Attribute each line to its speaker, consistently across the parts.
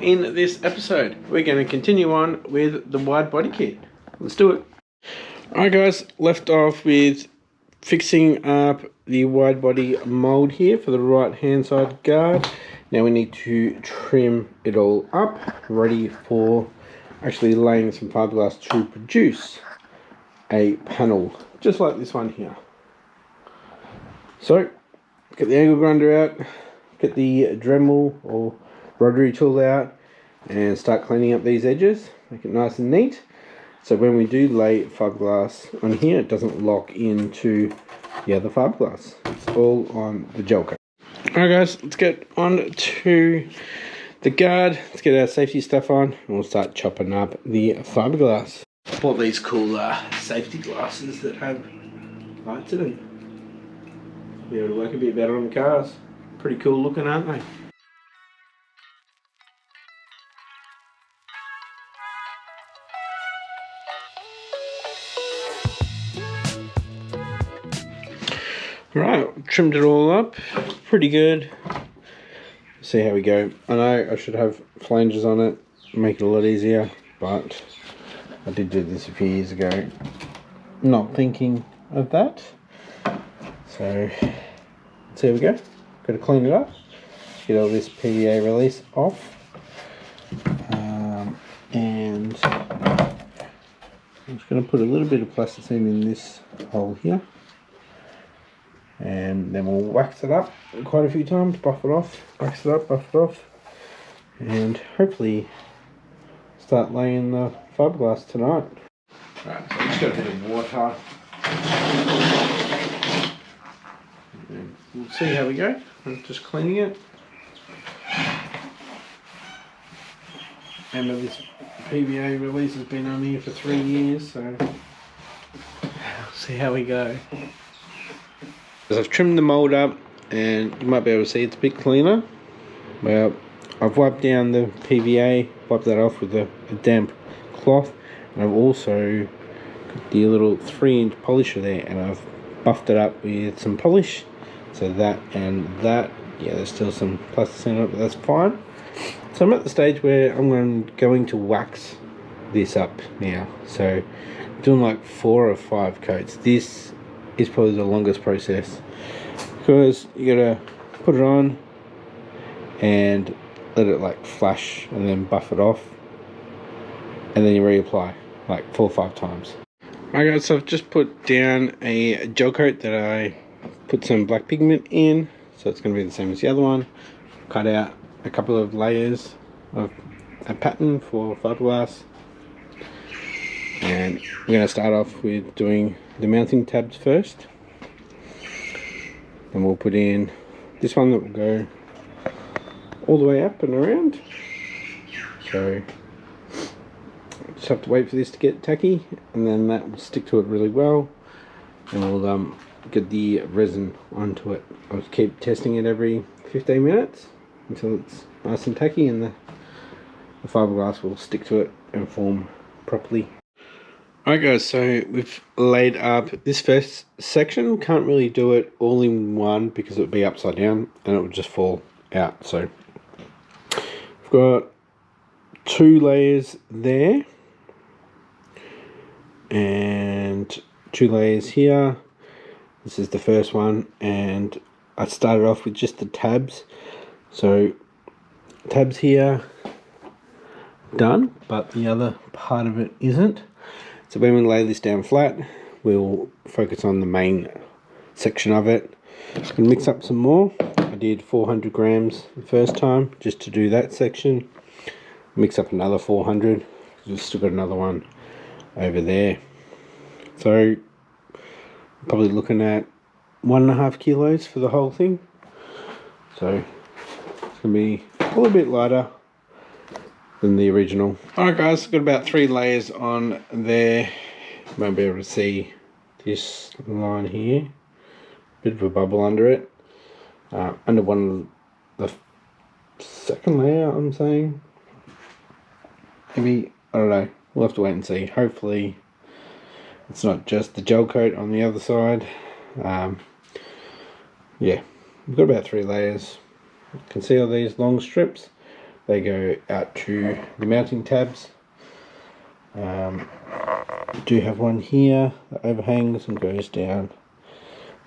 Speaker 1: In this episode, we're going to continue on with the wide body kit. Let's do it. Alright guys, left off with fixing up the wide body mold here for the right hand side guard. Now we need to trim it all up, ready for actually laying some fiberglass to produce a panel, just like this one here. So, get the angle grinder out, get the Dremel or rotary tool out, and start cleaning up these edges, make it nice and neat, so when we do lay fiberglass on here, it doesn't lock into the other fiberglass. It's all on the gel coat. Alright guys, let's get on to the guard, let's get our safety stuff on, and we'll start chopping up the fiberglass. Bought these cool safety glasses that have lights in them. Be able to work a bit better on the cars. Pretty cool looking, aren't they? Right, trimmed it all up, pretty good. See how we go. I know I should have flanges on it, make it a lot easier, but I did do this a few years ago, not thinking of that. So, let's see how we go. Got to clean it up, get all this PVA release off, and I'm just going to put a little bit of plasticine in this hole here. And then we'll wax it up quite a few times, buff it off, wax it up, buff it off, and hopefully start laying the fiberglass tonight. Right, so I've just got a bit of water. And we'll see how we go. I'm just cleaning it. And this PVA release has been on here for 3 years, so we'll see how we go. I've trimmed the mould up, and you might be able to see it's a bit cleaner. Well, I've wiped down the PVA, wiped that off with a damp cloth, and I've also got the little 3-inch polisher there, and I've buffed it up with some polish. So that and that, yeah, there's still some plasticine on it, but that's fine. So I'm at the stage where I'm going to wax this up now. So I'm doing like 4 or 5 coats. This is probably the longest process because you gotta put it on and let it like flash and then buff it off, and then you reapply like 4 or 5 times. Alright guys, so I've just put down a gel coat that I put some black pigment in, so it's going to be the same as the other one. Cut out a couple of layers of a pattern for fiberglass, and we're going to start off with doing the mounting tabs first. Then we'll put in this one that will go all the way up and around. So just have to wait for this to get tacky, and then that will stick to it really well, and we'll get the resin onto it. I'll keep testing it every 15 minutes until it's nice and tacky, and the fiberglass will stick to it and form properly. Alright guys, so we've laid up this first section. Can't really do it all in one because it would be upside down and it would just fall out. So we've got 2 layers there and 2 layers here. This is the first one, and I started off with just the tabs. So tabs here done, but the other part of it isn't. So when we lay this down flat, we'll focus on the main section of it. I'm going to mix up some more. I did 400 grams the first time just to do that section. Mix up another 400. We've still got another one over there. So probably looking at 1.5 kilos for the whole thing. So it's going to be a little bit lighter than the original. Alright guys, got about 3 layers on there. You won't be able to see this line here. Bit of a bubble under it. Under one of the second layer, I'm saying. Maybe, I don't know. We'll have to wait and see. Hopefully it's not just the gel coat on the other side. Yeah, we've got about 3 layers. You can see all these long strips. they go out to the mounting tabs. Do have one here that overhangs and goes down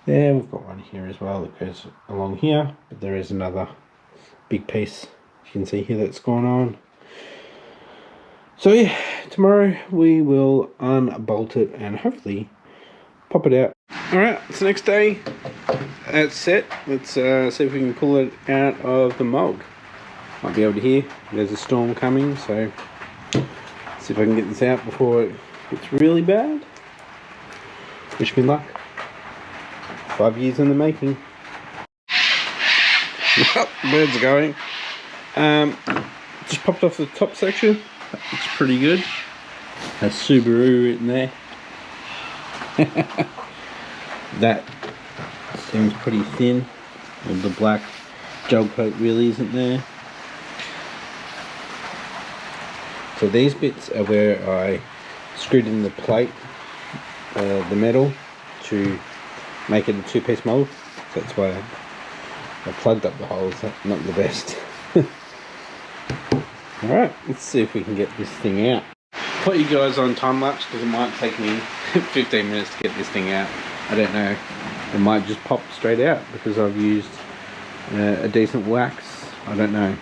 Speaker 1: there. We've got one here as well that goes along here, but there is another big piece you can see here that's gone on. So yeah, tomorrow we will unbolt it and hopefully pop it out. Alright, it's the next day. That's set. Let's see if we can pull it out of the mold. Might be able to hear there's a storm coming, so see if I can get this out before it gets really bad. Wish me luck. 5 years in the making. Birds are going. Just popped off the top section. Looks pretty good. A Subaru written there. That seems pretty thin. And the black gel coat really isn't there. So these bits are where I screwed in the plate, the metal, to make it a two-piece mold. So that's why I plugged up the holes. That's not the best. Alright, let's see if we can get this thing out. Put you guys on time lapse because it might take me 15 minutes to get this thing out. I don't know. It might just pop straight out because I've used a decent wax. I don't know.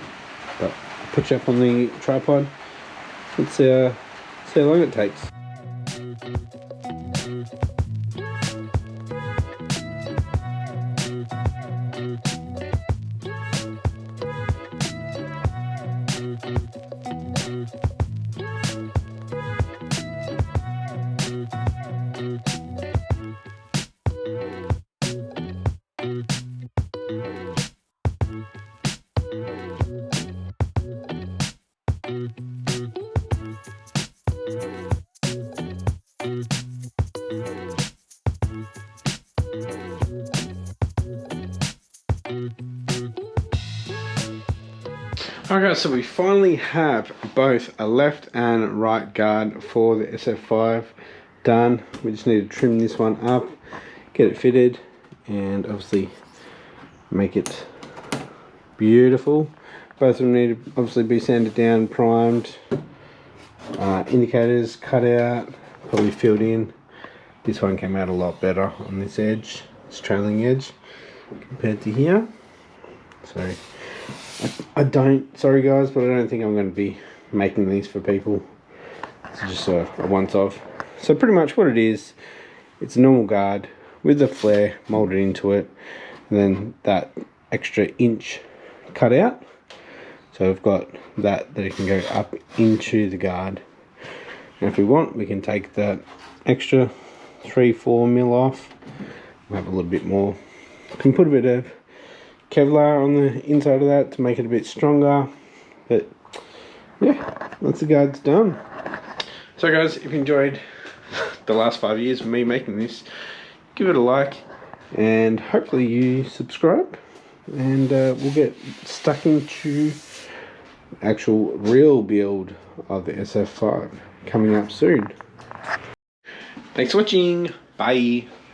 Speaker 1: But I'll put you up on the tripod. Let's see how long it takes. Okay, so we finally have both a left and right guard for the SF5 done. We just need to trim this one up, get it fitted, and obviously make it beautiful. Both of them need to obviously be sanded down, primed, indicators cut out, probably filled in. This one came out a lot better on this edge, this trailing edge, compared to here. So I don't, sorry guys, but I don't think I'm going to be making these for people. It's just a once-off. So pretty much what it is, it's a normal guard with a flare molded into it, and then that extra inch cut out. So we've got that it can go up into the guard. And if we want, we can take that extra 3-4 mil off. We'll have a little bit more. We can put a bit of Kevlar on the inside of that to make it a bit stronger, but yeah, once the guard's done. So guys, if you enjoyed the last 5 years of me making this, give it a like and hopefully you subscribe, and we'll get stuck into actual real build of the SF5 coming up soon. Thanks for watching. Bye.